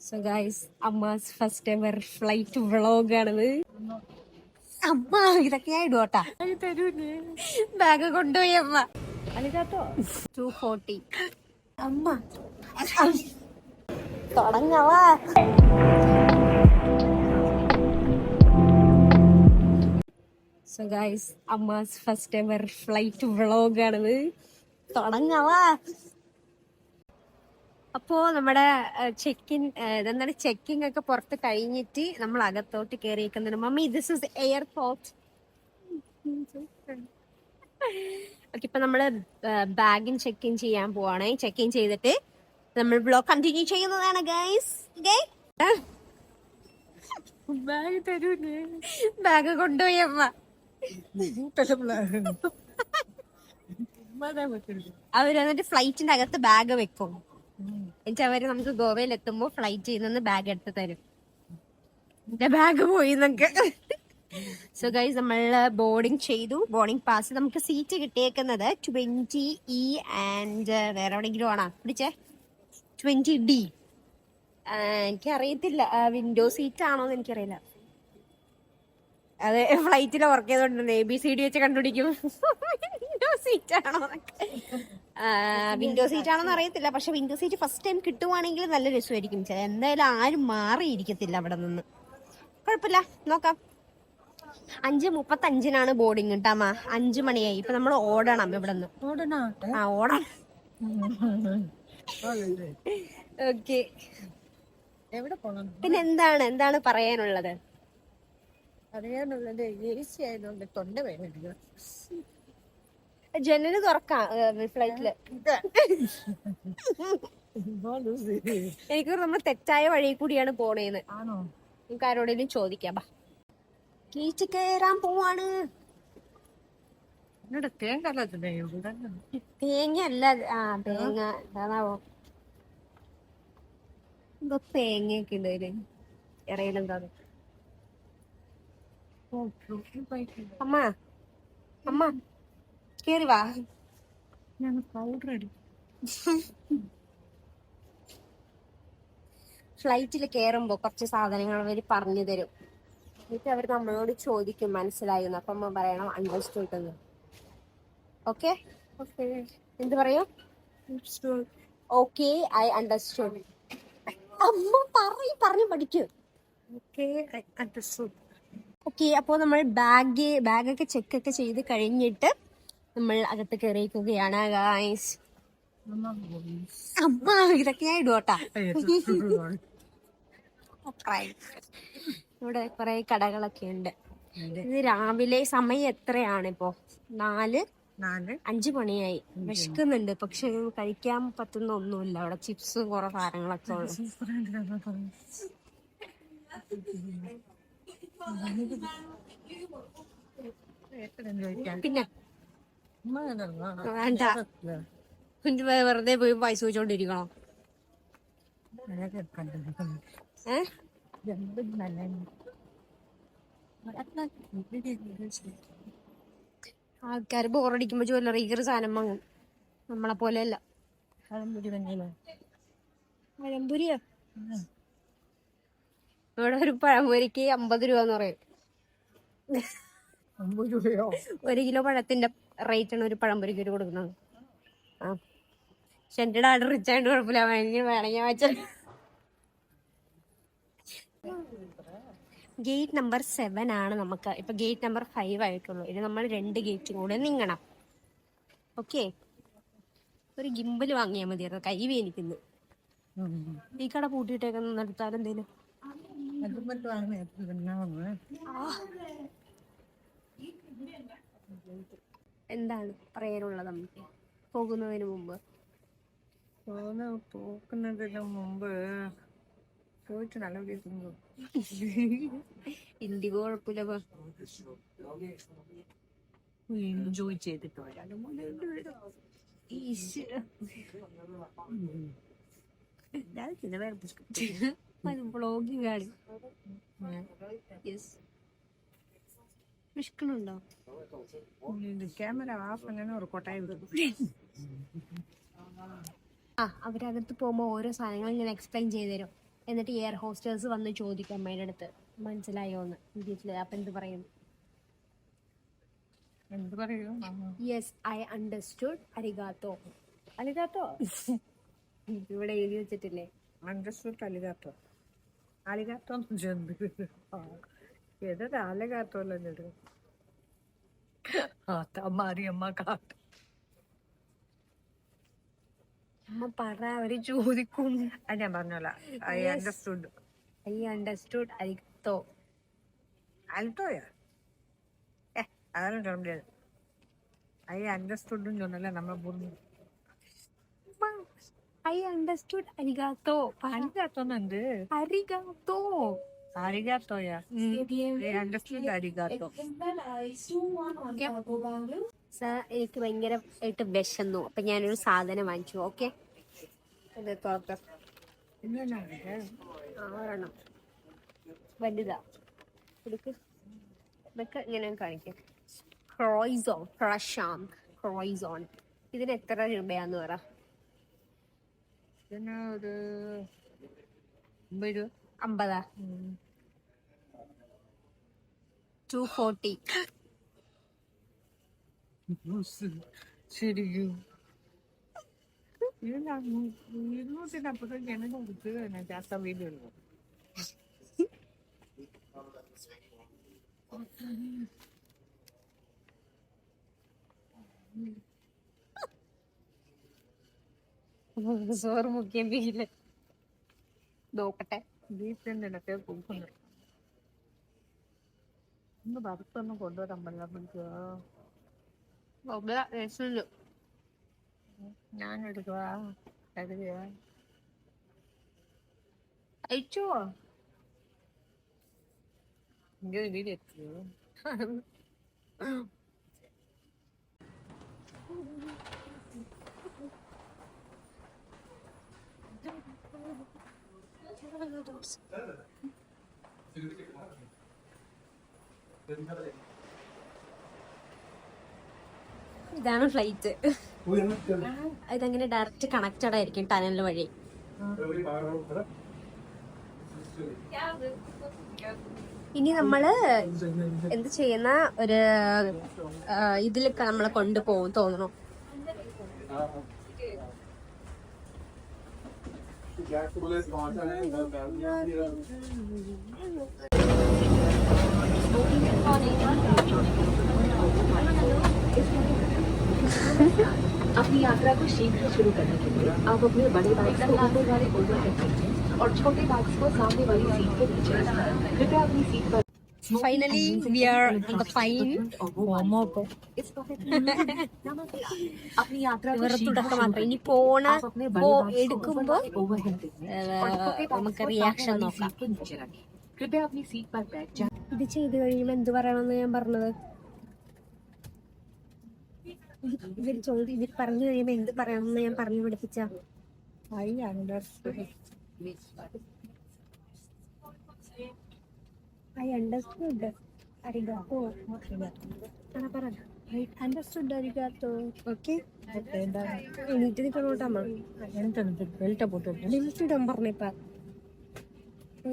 So guys Amma's first ever flight vlog ആണിത്. അമ്മ ഇതൊക്കെയാ ഇടുവോട്ടാ, bag കൊണ്ടുപോയി അമ്മ. 240 അമ്മ തുടങ്ങവാ. So guys Amma's first ever flight vlog ആണിത്. തുടങ്ങവാ. അപ്പോ നമ്മുടെ ചെക്കിംഗ് ഒക്കെ പുറത്ത് കഴിഞ്ഞിട്ട് നമ്മൾ അകത്തോട്ട് കയറിയിരിക്കുന്നുണ്ട്. Mummy this is airport. Okay, ഇപ്പൊ നമ്മള് ബാഗിൻ ചെക്ക് ഇൻ ചെയ്യാൻ പോവാണ്. ചെക്ക് ഇൻ ചെയ്തിട്ട് നമ്മൾ ബ്ലോഗ് കണ്ടിന്യൂ ചെയ്യുന്നതാണ് ഗൈസ്. ബാഗ് തരൂലേ, ബാഗ് കൊണ്ടുപോയി അമ്മ. അവര് എന്നിട്ട് ഫ്ലൈറ്റിന്റെ അകത്ത് ബാഗ് വെക്കും. എന്നിട്ട് അവര് നമുക്ക് ഗോവയിൽ എത്തുമ്പോ ഫ്ലൈറ്റിൽ നിന്ന് ബാഗ് എടുത്ത് തരും. എന്റെ ബാഗ് പോയി എന്നൊക്കെ. സോ ഗൈസ് നമ്മള് ബോർഡിങ് ചെയ്തു. ബോർഡിങ് പാസ് നമുക്ക് സീറ്റ് കിട്ടിയേക്കുന്നത് 20E ആൻഡ് വേറെ എവിടെയെങ്കിലും ആണോ പിടിച്ചേ 20D. എനിക്കറിയത്തില്ല വിൻഡോ സീറ്റ് ആണോന്ന് എനിക്കറിയില്ല. അതെ, ഫ്ലൈറ്റിൽ വർക്ക് ചെയ്തോണ്ടിരുന്നത് ABCD വെച്ച് കണ്ടുപിടിക്കും വിൻഡോ സീറ്റ് ആണോന്നൊക്കെ. വിൻഡോ സീറ്റ് ആണോന്ന് അറിയത്തില്ല. പക്ഷെ വിൻഡോ സീറ്റ് ഫസ്റ്റ് ടൈം കിട്ടുവാണെങ്കിൽ നല്ല രസമായിരിക്കും. എന്തായാലും ആരും മാറിയിരിക്കത്തില്ല അവിടെ നിന്ന്. കുഴപ്പമില്ല, നോക്കാം. 5:35 ബോർഡിങ് കിട്ടാമ. 5 മണിയായി. ഇപ്പൊ നമ്മൾ ഓടണം ഇവിടെ നിന്ന്. ഓടണം. ഓക്കെ, പിന്നെ എന്താണ് പറയാനുള്ളത്? തൊണ്ട വേദന. ജനല് തുറക്കാം ഫ്ലൈറ്റില്. എനിക്ക് നമ്മൾ തെറ്റായ വഴി കൂടിയാണ് പോണേന്ന്. നമുക്ക് ആരോടെങ്കിലും ചോദിക്കാം. ഗേറ്റ് കയറാൻ പോവാണ്. തേങ്ങ അല്ല, തേങ്ങ എന്താണാവോ, എന്തോ തേങ്ങയൊക്കെ ഉണ്ട് അതില് ഇറയിലെന്താ. അമ്മ അമ്മ കേറി വാ. ഫ്ലൈറ്റിൽ കേറുമ്പോ കുറച്ച് സാധനങ്ങൾ അവര് പറഞ്ഞു തരും. എന്നിട്ട് അവർ നമ്മളോട് ചോദിക്കും മനസ്സിലായിരുന്നു. അപ്പൊ അമ്മ പറയണം അണ്ടർസ്റ്റുഡ് എന്ന്. ഓക്കെ, എന്ത് പറയൂ? Okay, I understood. അമ്മ പറഞ്ഞു പഠിക്കൂ. ഓക്കെ, അപ്പോ നമ്മൾ ബാഗൊക്കെ ചെക്കൊക്കെ ചെയ്ത് കഴിഞ്ഞിട്ട് നമ്മൾ അകത്ത് കയറിയിരിക്കുകയാണ് ഗായ്സ്. അമ്മ ഇതൊക്കെയാ ഇടുവോട്ടാ. ഇവിടെ കുറെ കടകളൊക്കെ ഉണ്ട്. ഇത് രാവിലെ സമയം എത്രയാണ് ഇപ്പോ? 5 മണിയായി. വിശക്കുന്നുണ്ട്, പക്ഷെ കഴിക്കാൻ പറ്റുന്ന ഒന്നുമില്ല. അവിടെ ചിപ്സ് കുറെ സാധനങ്ങളൊക്കെ ഉള്ളു. പിന്നെ വേണ്ട, വെറുതെ പോയി പൈസ വെച്ചോണ്ടിരിക്കണോ? ആൾക്കാര് ബോറടിക്കുമ്പോ ജ്വല്ലറി കയറി സാധനം വാങ്ങും. നമ്മളെ പോലെയല്ല. പഴംപൊരിയോ? ഇവിടെ ഒരു പഴംപൊരിക്ക് 50 രൂപ എന്ന് പറയും. 1 കിലോ പഴത്തിന്റെ റേറ്റ് ആണ് ഒരു പഴംപൊരിക്ക് കൊടുക്കുന്നത്. പക്ഷെ എന്റെ ഡാഡ് റിച്ച് ആയിട്ട് കുഴപ്പമില്ല, വേണമെങ്കിൽ വെച്ചാൽ. ഗേറ്റ് നമ്പർ 7 ആണ് നമുക്ക്. ഇപ്പൊ ഗേറ്റ് നമ്പർ 5 ആയിട്ടുള്ളൂ. ഇനി നമ്മൾ 2 ഗേറ്റും കൂടെ നീങ്ങണം. ഓക്കെ, ഒരു ഗിംബൽ വാങ്ങിയാൽ മതിയായിരുന്നു. കൈ വേനിക്കുന്നു. ഈ കട പൂട്ടിയിട്ടേക്കുന്ന നടത്താലെന്തേലും. എന്താണ് പറയാനുള്ളത് നമുക്ക് പോകുന്നതിന് മുമ്പ്? പോയിട്ട് നല്ല ഇന്ത്യക്ക് കുഴപ്പമില്ല, എൻജോയ് ചെയ്തിട്ട് വരാനും. വ്ളോഗിങ് ആണ്. വിഷ്കണുണ്ടോ? ക്യാമറ ഓഫ് അങ്ങനെ ഒരു കൊട്ടായി. അവരകത്ത് പോകുമ്പോ ഓരോ സാധനങ്ങൾ ഇങ്ങനെ എക്സ്പ്ലെയിൻ ചെയ്തു തരും. എന്നിട്ട് എയർ ഹോസ്റ്റേഴ്സ് വന്ന് ചോദിക്കും അമ്മയുടെ അടുത്ത് മനസ്സിലായോന്ന് ഇംഗ്ലീഷിൽ. അപ്പൊ എന്ത് പറയും? എന്ത് പറയൂ? യെസ് ഐ അണ്ടർസ്റ്റുഡ് അരിഗാത്തോ. അലിഗാത്തോ. ഇവിടെ എഴുതി വെച്ചിട്ടില്ലേ? അണ്ടർസ്റ്റുഡ് അലിഗാത്തോ. അലിഗാത്തോ ചെന്ത് ഏതൊരു അലഗാത്തോല്ലോ. മാറിയമ്മ കാട്ടു. അമ്മ പറ, അവര് ചോദിക്കും. അത് ഞാൻ പറഞ്ഞോളാം. I understood. ഐ അണ്ടർസ്റ്റുഡ് അരിഗാത്തോ. അൽത്തോയാ അതാണ് சொல்ல முடியாது. ഐ അണ്ടർസ്റ്റുഡും சொன்னல நம்ம புரிஞ்சு. ഐ അണ്ടർസ്റ്റുഡ് അരിഗാത്തോ. അരിഗാത്തോന്നുണ്ട്. അരിഗാത്തോ. അരിഗാത്തോയാ. ഐ അണ്ടർസ്റ്റുഡ് അരിഗാത്തോ. സർ, എനിക്ക് ഭയങ്കരമായിട്ട് വിശന്നു. അപ്പൊ ഞാനൊരു സാധനം വാങ്ങിച്ചു. ഓക്കെ, ഇത് തുറക്കാം. ആറെണ്ണം വലുതാ. എടുക്ക്. ഇതൊക്കെ ഇങ്ങനെ കാണിക്കാം. ക്രോയിസോൺ, ക്രഷാം ക്രോയിസോൺ. ഇതിന് എത്ര രൂപയാന്ന് പറ? ഇതിന് ഒരു 50 രൂപ. 50. 240. ശരിക്കും 240 ജനം കൊടുത്ത് ജാസ്ത വീഡിയോ. സോറ് മുക്കിയം വീട്ടില് നോക്കട്ടെ. വീട്ടിലൊക്കെ പോകുന്നു. ഒന്ന് വറുത്തൊന്നും കൊണ്ടുവരാൻ പറ്റില്ല. ഞാൻ എടുക്കുക അയച്ചോ. വീട് എത്തിയോ? ഇതാണ് ഫ്ലൈറ്റ്. ഇതങ്ങനെ ഡയറക്റ്റ് കണക്റ്റഡ് ആയിരിക്കും ടനൽ വഴി. ഇനി നമ്മള് എന്ത് ചെയ്യുന്ന ഒരു ഇതിലൊക്കെ നമ്മളെ കൊണ്ടുപോകും തോന്നണു. अपनी यात्रा को शीघ्र शुरू करने के लिए आप अपने बड़े बैग्स को ऊपर वाले ओवरहेड रखें और छोटे बैग्स को सामने वाली सीट पर नीचे रखें। कृपया अपनी सीट पर Finally, we are on the plane. अपनी यात्रा को ഇവരുടെ शीघ्र തുടക്കം शुरू മാത്രം. ഇനി करने പോണ आप अपने बड़े बैग्स को എടുക്കുമ്പോ ऊपर वाले ओवरहेड रखें और छोटे बैग्स നമുക്ക് को റിയാക്ഷൻ सामने वाली നോക്കാം. सीट पर नीचे रखें। कृपया अपनी सीट पर बैग ഇത് ചെയ്ത് കഴിയുമ്പോ എന്ത് പറയണമെന്ന് ഞാൻ പറഞ്ഞത്? ഇവർ പറഞ്ഞു കഴിയുമ്പോ എന്ത് പറയണമെന്ന് ഞാൻ പറഞ്ഞു പഠിപ്പിച്ച. I understood. ഐ അണ്ടർസ്റ്റുഡ് അരിഗാത്തോ. പറ. I understood അരിഗാത്തോ. ഓക്കെ, എണീറ്റ് നിൽക്കണോട്ടമ്മ. ബെൽറ്റ് പോട്ടു. ബെൽറ്റ് ഇടാൻ പറഞ്ഞിപ്പ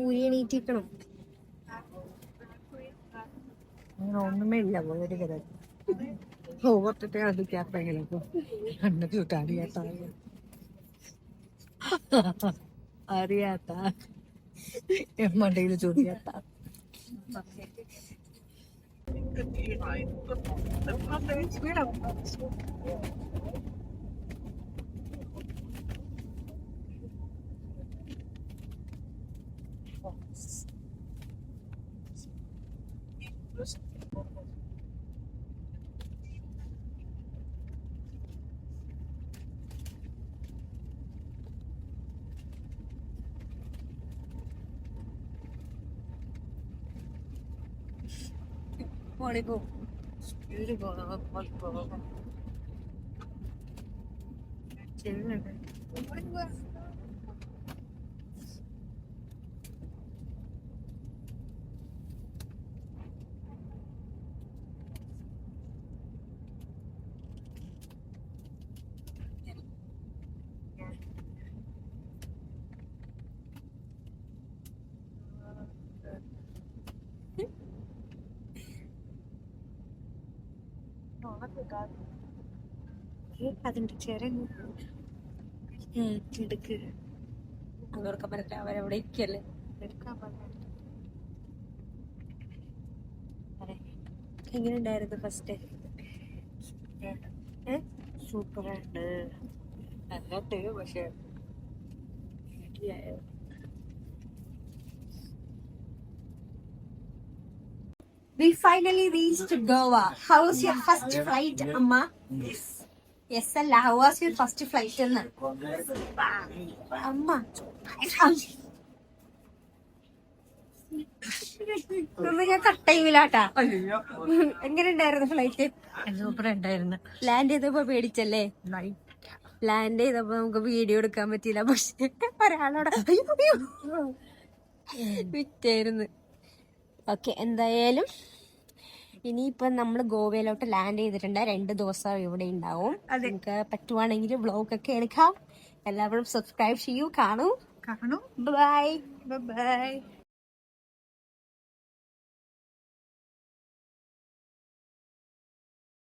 ഊരി എണീറ്റിക്കണം. അങ്ങനെ ഒന്നുമേ ഇല്ല. ഒരു കഥ ഓവർത്തിട്ട് അതിക്കാത്തെങ്കിലും കണ്ണത് അറിയാത്ത അറിയാത്ത എമ്മണ്ടയിൽ ചോദിയാത്ത പോണിപ്പോ. സ്പീഡ് പോകണം. ചെല്ലുന്നുണ്ട്. അതിന്റെ ചേരങ്ങ് എടുക്ക് അവർക്ക് പറ്റ അവരവിടെ ഇരിക്കല്ലേ. എങ്ങനെ ഉണ്ടായിരുന്നു ഫസ്റ്റ്? സൂപ്പറുണ്ട്. എന്നിട്ട് പക്ഷെ We finally reached Goa. How was your first flight, Amma? Yes, Allah. How was your first flight? Amma. ഒന്നും ഞാൻ കട്ടയില്ലാട്ടാ. എങ്ങനെ ഉണ്ടായിരുന്നു ഫ്ലൈറ്റ്? സൂപ്പർ ഉണ്ടായിരുന്നു. ലാൻഡ് ചെയ്തപ്പോ പേടിച്ചല്ലേ? ലാൻഡ് ചെയ്തപ്പോ നമുക്ക് വീഡിയോ എടുക്കാൻ പറ്റിയില്ല. പക്ഷെ ഒരാളോട് വിറ്റായിരുന്നു. ഓക്കെ, എന്തായാലും ഇനിയിപ്പം നമ്മൾ ഗോവയിലോട്ട് ലാൻഡ് ചെയ്തിട്ടുണ്ട്. 2 ദിവസം ഇവിടെ ഉണ്ടാവും. നമുക്ക് പറ്റുവാണെങ്കിൽ വ്ളോഗ് ഒക്കെ എടുക്കാം. എല്ലാവരും സബ്സ്ക്രൈബ് ചെയ്യൂ, കാണൂ. കാണും. ബൈ. ബൈ.